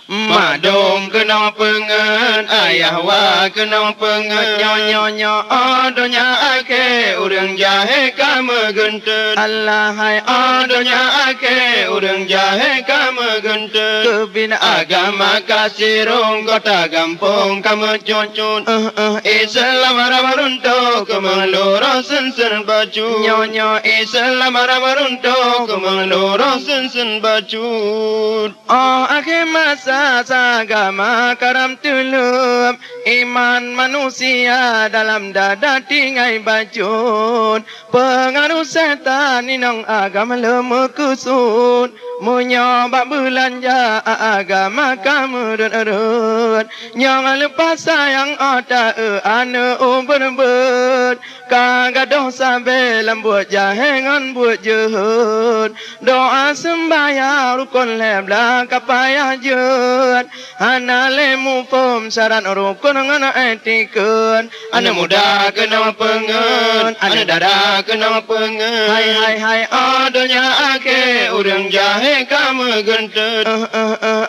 Mak dong kena pengen, ayah wa kena pengen. Nyo adonya ake urang jahe kama genten. Allah hai Adonya ake urang jahe kama genten. kebina Agama kasirong kota gampong kama cucun. Islam ramarunto kemeloro sensen baju. Nyo Islam ramarunto kemeloro sensen baju. akhir masa agama karam tulum iman manusia dalam dada tinggai bajun pengaruh setan inang agama lemah kusun menyobak belanja agama kamu run yang lepas sayang otak ane ber kagak dosa belam buat jahengan buat jehud doa sembahyang rukun lebla kapayah jehud ana lemu pom syarat rukun ngana etikun Ana muda kena pengen, ana dada kena pengen. hai Adonya ake urang jahe kama genten.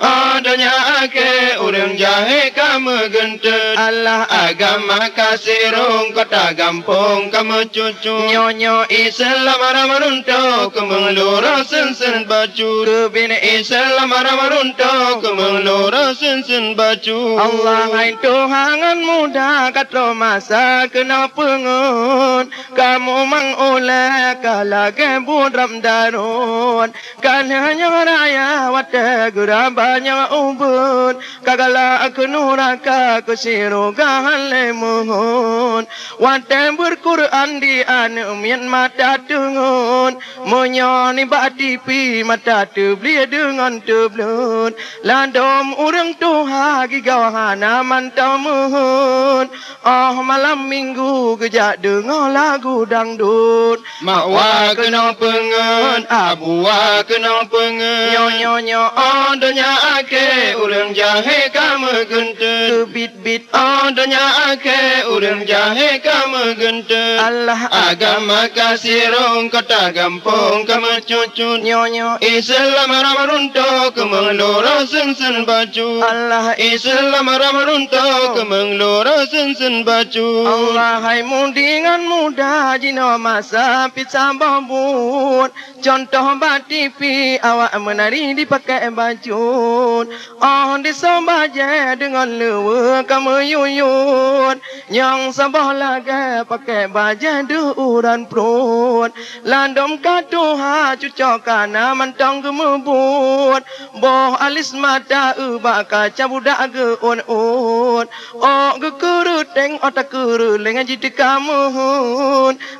Adonya ake urang jahe kama genten. Allah Agama kasirong kota gampong kama cucu. nyo Islam ramarunto kemeloro sensen baju. kebina Islam ramarunto kemeloro sensen baju. Allah hai Tuhan muda katro masa kena pengun kamu mangoleh kalage budram darun kananya raya wate gurabanya ubun kagala aku nuraka kusiru gahale muhun wate berquran di anu mian mata tungun munyoni batipi mata tu beli dengan tublun landom urang tuha gigawahana mantau muhun malam minggu kejak dengar lagu dangdut Mak wa kena pengen, abu wa kena pengen. nyo Adonya ake urang jahe kama genten. bit Adonya ake urang jahe kama genten. Allah Agama kasirong kota gampong kama cucun. nyo Islam ramarunto kemeloro sensen baju. Allah Islam ramarunto kemeloro sensen baju. Allah hai mundingan muda jino masa pizza bambun contoh batipi awak menari dipakai baju disobaje dengan lewa kamu yuyun yang sabah lagi pakai baje duran perut landom katuha cucokana mentang gemebut boh alis mata ubak kaca budak ge un ge kuruteng otak kuruleng jadi kamu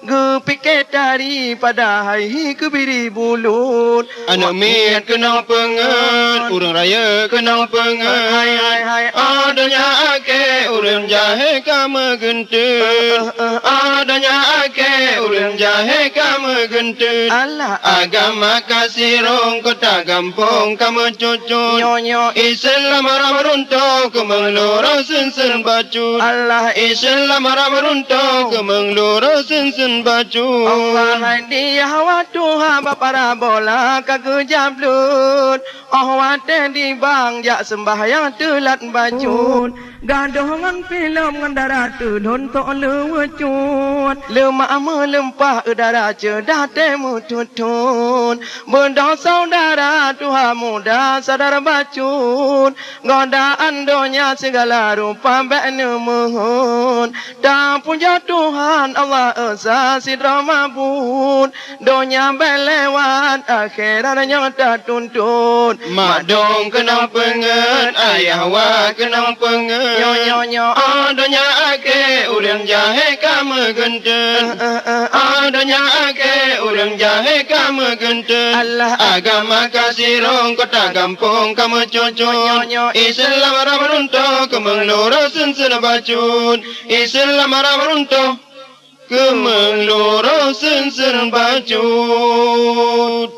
ge pikir daripada hai kebiri bulut Anak miat kena pengen, urang raya kena pengen. hai Adanya ake urang jahe kama genten. Adanya ake urang jahe kama genten. Allah Agama kasirong kota gampong kama cucu. nyo Islam ramarunto kemeloro sensen baju. Allah Islam ramarunto kemeloro sensen baju. Allah hai dia watuha bapara bola kagejab lut wate di bang jak sembahyang telat bajun gadongan film ngandara tudun to lewecun lemak melempah udara cedah temu tutun benda saudara tuha muda sadar bacun godaan donya segala rupa ba'nu muhun tak punya Tuhan Allah esa sidra mabun donya belewat akhiratnya tak tuntun Mak dong kena pengen, ayah wa kena pengen. nyo Adanya ake urang jahe kama genten. Adanya ake urang jahe kama genten. Allah Agama kasirong kota gampong kama cucu. Islam ramarunto kemeloro sensen bacun. Islam ramarunto kemeloro sensen bacun.